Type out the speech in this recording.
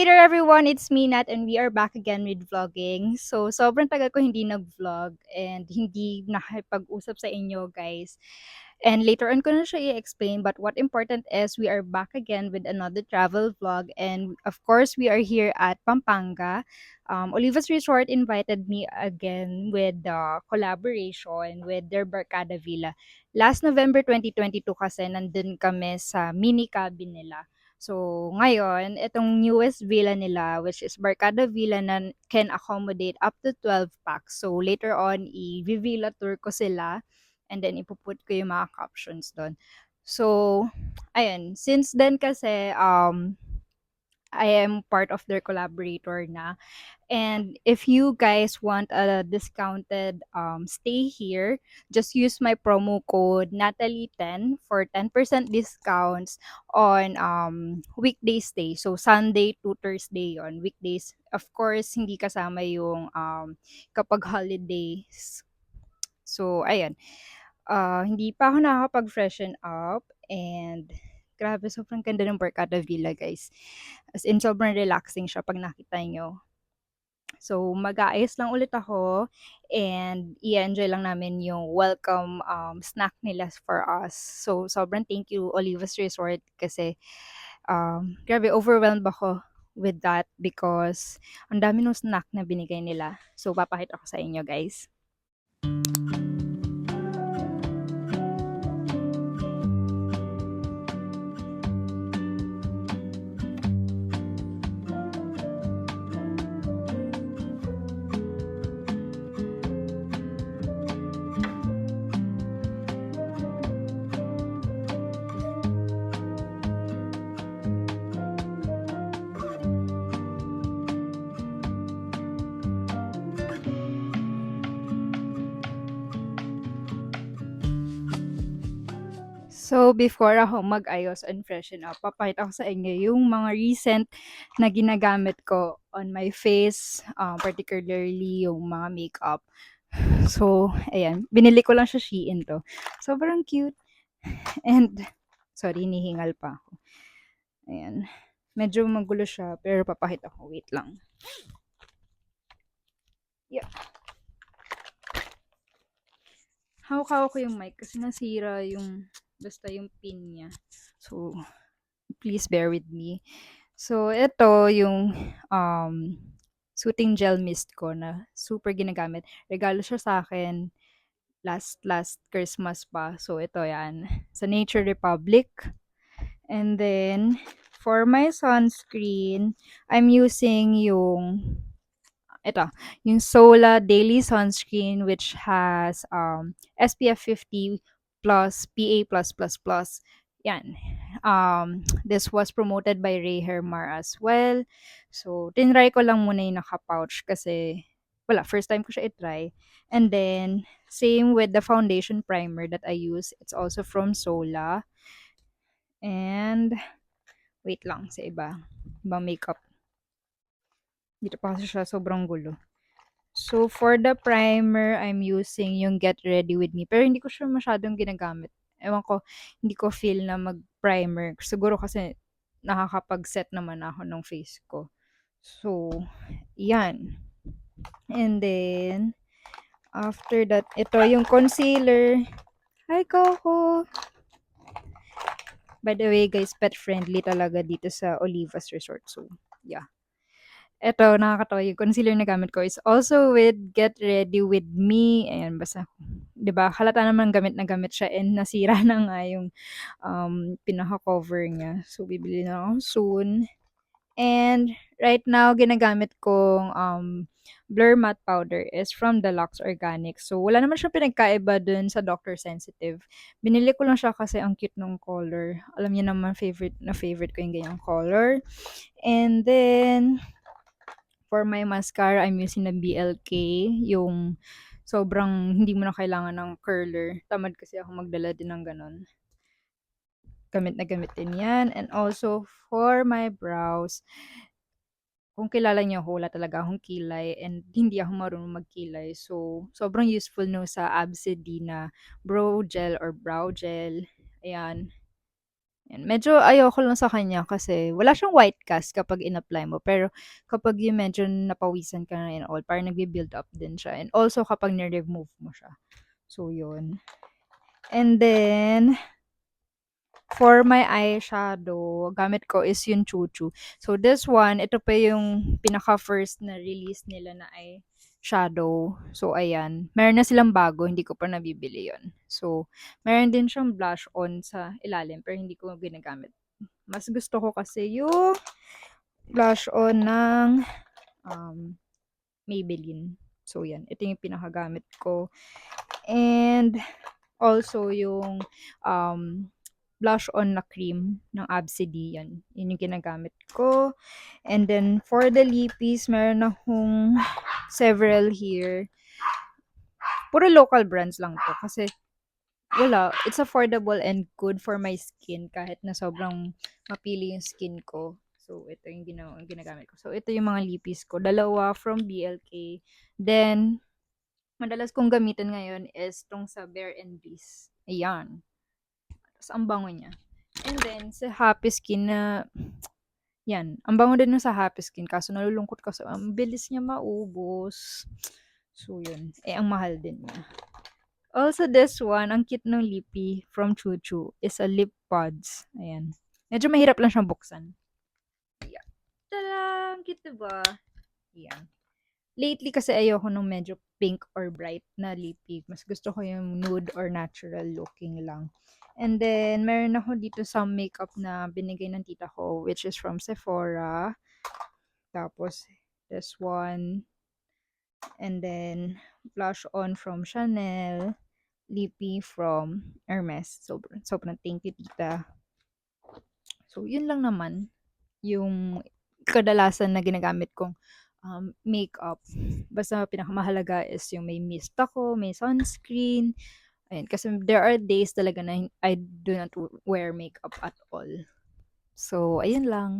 Hey there everyone, it's me Nat and we are back again with vlogging. So sobrang tagal ko hindi nag-vlog and hindi nakipag-usap sa inyo guys. And later on ko na siya i-explain but what important is we are back again with another travel vlog and of course we are here at Pampanga. Olivas Resort invited me again with the collaboration with their Barcada Villa. Last November 2022 kasi nandun kami sa mini cabin nila. So, ngayon, itong newest villa nila, which is Barkada Villa na can accommodate up to 12 packs. So, later on, i-villa tour ko sila and then ipuput ko yung mga captions doon. So, ayun. Since then kasi, I am part of their collaborator na. And if you guys want a discounted stay here, just use my promo code Natalie10 for 10% discounts on weekday stay. So Sunday to Thursday on weekdays. Of course, hindi kasama yung kapag holidays. So ayan. Hindi pa ako nakakapag-freshen up and grabe sobrang ganda ng Barkada Villa guys. As in sobrang relaxing siya pag nakita nyo. So, mag-aayos lang ulit ako and i-enjoy lang namin yung welcome snack nila for us. So, sobrang thank you Olivas Resort kasi grabe overwhelmed ako with that because ang dami ng snack na binigay nila. So, papakita ko sa inyo guys. So, before ako mag-ayos and freshen up, papakita ko sa inyo yung mga recent na ginagamit ko on my face, particularly yung mga makeup. So, ayan. Binili ko lang siya Shein 'to. Sobrang cute and sorry, hinihingal pa ako. Ayan. Medyo magulo siya pero papakita ko. Wait lang. Yeah. Hawak-hawak ko yung mic kasi nasira yung basta yung pin niya. So, please bear with me. So, ito yung soothing gel mist ko na super ginagamit. Regalo siya sa akin last Christmas pa. So, ito yan. Sa Nature Republic. And then, for my sunscreen, I'm using ito, yung Sola Daily Sunscreen which has SPF 50 plus PA+++. Yan. This was promoted by Ray Hermar as well. So, tinry ko lang muna yung naka-pouch kasi wala, first time ko siya itry. And then, same with the foundation primer that I use. It's also from Sola. And, wait lang sa ibang makeup. Dito pa kasi siya sobrang gulo. So, for the primer, I'm using yung Get Ready With Me. Pero hindi ko siya masyadong ginagamit. Ewan ko, hindi ko feel na mag-primer. Siguro kasi nakakapag-set naman ako ng face ko. So, yan. And then, after that, ito yung concealer. Hi, Coco! By the way, guys, pet-friendly talaga dito sa Olivas Resort. So, yeah. Eto, nakakatawa yung concealer na gamit ko is also with Get Ready With Me. Ayan, basta, 'di ba? Halata naman gamit na gamit siya and nasira na nga yung pinaka-cover niya. So, bibili na ako soon. And right now, ginagamit kong Blur Matte Powder is from Deluxe Organics. So, wala naman siyang pinagkaiba dun sa Dr. Sensitive. Binili ko lang siya kasi ang cute ng color. Alam niyo naman, favorite ko yung ganyang color. And then, for my mascara, I'm using the BLK, yung sobrang hindi mo na kailangan ng curler. Tamad kasi ako magdala din ng gano'n. Gamit na gamit din yan. And also, for my brows, kung kilala niyo ako, wala talaga akong kilay and hindi ako marunong magkilay. So, sobrang useful no sa Absidy na brow gel or brow gel. Ayan. Yan. Medyo ayoko lang sa kanya kasi wala siyang white cast kapag in-apply mo. Pero kapag yung medyo napawisan ka na and all, parang nagbi-build up din siya. And also kapag ni-remove mo siya. So, yun. And then, for my eyeshadow, gamit ko is yung Chuchu. So, this one, ito pa yung pinaka-first na release nila na eyeshadow. So, ayan. Meron na silang bago, hindi ko pa nabibili yon. So, meron din siyang blush on sa ilalim, pero hindi ko ginagamit. Mas gusto ko kasi yung blush on ng um, Maybelline. So, yan. Ito yung pinakagamit ko. And, also yung um, blush on na cream ng Absidy. Yan. Yun yung ginagamit ko. And then, for the lippies, meron akong several here. Puro local brands lang to. Kasi, wala. It's affordable and good for my skin kahit na sobrang mapili yung skin ko. So, ito yung ginagamit ko. So, ito yung mga lippies ko. Dalawa from BLK. Then, madalas kong gamitin ngayon is tong sa Bare and Breeze. Ayan. Tapos, ang bango niya. And then, sa Happy Skin na, yan. Ang bango din nun sa Happy Skin. Kaso nalulungkot kasi, ang bilis niya maubos. So, yun. Ang mahal din niya. Also, this one, ang cute ng lippy from Chuchu is a lip pods. Ayan. Medyo mahirap lang siyang buksan. Ayan. Tada! Ang cute diba? Ayan. Lately kasi ayoko nung medyo pink or bright na lippy. Mas gusto ko yung nude or natural looking lang. And then, meron ako dito sa makeup na binigay ng tita ko, which is from Sephora. Tapos, this one. And then, blush on from Chanel. Lippy from Hermes. Sobrang thank you, tita. So, yun lang naman yung kadalasan na ginagamit kong makeup. Basta pinakamahalaga is yung may mist ako, may sunscreen. Ayun, kasi there are days talaga na I do not wear makeup at all. So, ayun lang.